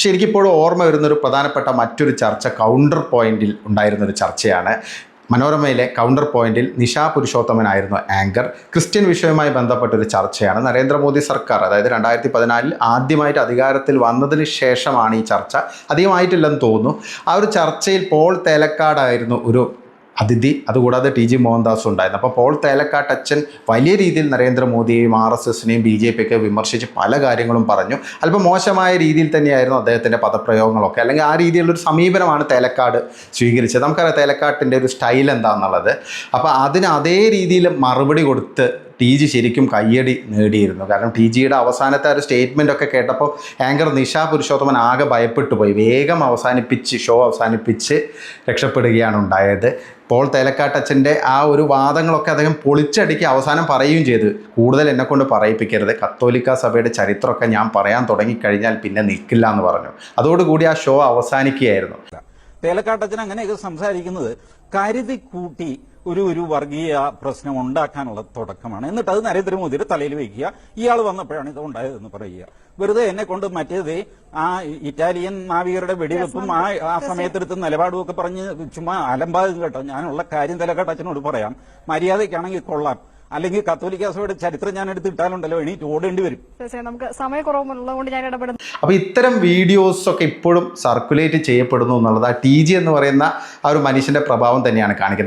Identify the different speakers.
Speaker 1: പക്ഷേ എനിക്കിപ്പോഴും ഓർമ്മ വരുന്നൊരു പ്രധാനപ്പെട്ട മറ്റൊരു ചർച്ച കൗണ്ടർ പോയിന്റിൽ ഉണ്ടായിരുന്നൊരു ചർച്ചയാണ്. മനോരമയിലെ കൗണ്ടർ പോയിന്റിൽ നിഷ പുരുഷോത്തമനായിരുന്നു ആങ്കർ. ക്രിസ്ത്യൻ വിഷയവുമായി ബന്ധപ്പെട്ടൊരു ചർച്ചയാണ്. നരേന്ദ്രമോദി സർക്കാർ, അതായത് 2014 ആദ്യമായിട്ട് അധികാരത്തിൽ വന്നതിന് ശേഷമാണ് ഈ ചർച്ച, അധികമായിട്ടില്ലെന്ന് തോന്നുന്നു. ആ ഒരു ചർച്ചയിൽ പോൾ തേലക്കാടായിരുന്നു ഒരു അതിഥി. അതുകൂടാതെ ടി ജി മോഹൻദാസും ഉണ്ടായിരുന്നു. അപ്പോൾ പോൾ തേലക്കാട്ടച്ചൻ വലിയ രീതിയിൽ നരേന്ദ്രമോദിയെയും RSSനെയും BJP ഒക്കെ വിമർശിച്ച് പല കാര്യങ്ങളും പറഞ്ഞു. അല്പം മോശമായ രീതിയിൽ തന്നെയായിരുന്നു അദ്ദേഹത്തിൻ്റെ പദപ്രയോഗങ്ങളൊക്കെ, അല്ലെങ്കിൽ ആ രീതിയിലുള്ളൊരു സമീപനമാണ് തേലക്കാട് സ്വീകരിച്ചത്. നമുക്കറിയാം തേലക്കാട്ടിൻ്റെ ഒരു സ്റ്റൈൽ എന്താണെന്നുള്ളത്. അപ്പോൾ അതിന് അതേ രീതിയിൽ മറുപടി കൊടുത്ത് ടി ജി ശരിക്കും കയ്യടി നേടിയിരുന്നു. കാരണം ടി ജിയുടെ അവസാനത്തെ ഒരു സ്റ്റേറ്റ്മെൻ്റ് ഒക്കെ കേട്ടപ്പോൾ ആങ്കർ നിഷ പുരുഷോത്തമൻ ആകെ ഭയപ്പെട്ടു പോയി. വേഗം ഷോ അവസാനിപ്പിച്ച് രക്ഷപ്പെടുകയാണ് ഉണ്ടായത്. പോൾ തേലക്കാട്ടച്ചൻ്റെ ആ ഒരു വാദങ്ങളൊക്കെ അദ്ദേഹം പൊളിച്ചടുക്കി അവസാനം പറയുകയും ചെയ്തു, കൂടുതൽ എന്നെക്കൊണ്ട് പറയിപ്പിക്കരുത്, കത്തോലിക്ക സഭയുടെ ചരിത്രമൊക്കെ ഞാൻ പറയാൻ തുടങ്ങിക്കഴിഞ്ഞാൽ പിന്നെ നിൽക്കില്ല എന്ന് പറഞ്ഞു. അതോടുകൂടി ആ ഷോ അവസാനിക്കുകയായിരുന്നു.
Speaker 2: തേലക്കാട്ടച്ചൻ അങ്ങനെയൊക്കെ സംസാരിക്കുന്നത് കരുതി കൂട്ടി ഒരു വർഗീയ പ്രശ്നം ഉണ്ടാക്കാനുള്ള തുടക്കമാണ്. എന്നിട്ട് അത് നരേന്ദ്രമോദിയുടെ തലയിൽ വയ്ക്കുക, ഇയാൾ വന്നപ്പോഴാണ് ഇത് ഉണ്ടായതെന്ന് പറയുക. വെറുതെ എന്നെ കൊണ്ട് മറ്റേത് ആ ഇറ്റാലിയൻ നാവികരുടെ വെടിവെപ്പും ആ സമയത്തെടുത്ത് നിലപാടും ഒക്കെ പറഞ്ഞ് ചുമ്മാ അലമ്പാകും കേട്ടോ. ഞാനുള്ള കാര്യം തലക്കാട്ടച്ചനോട് പറയാം, മര്യാദയ്ക്കാണെങ്കിൽ കൊള്ളാം, അല്ലെങ്കിൽ കത്തോലിക്ക സഭയുടെ ചരിത്രം ഞാൻ എടുത്തിട്ടാലുണ്ടല്ലോ എണീറ്റ് ഓടേണ്ടി വരും.
Speaker 3: നമുക്ക് സമയക്കുറവുള്ളതുകൊണ്ട് ഞാൻ ഇടപെടുന്നു.
Speaker 1: അപ്പോൾ ഇത്തരം വീഡിയോസൊക്കെ ഇപ്പോഴും സർക്കുലേറ്റ് ചെയ്യപ്പെടുന്നു എന്നുള്ളത് ആ ടി ജി എന്ന് പറയുന്ന ആ ഒരു മനുഷ്യൻ്റെ പ്രഭാവം തന്നെയാണ് കാണിക്കുന്നത്.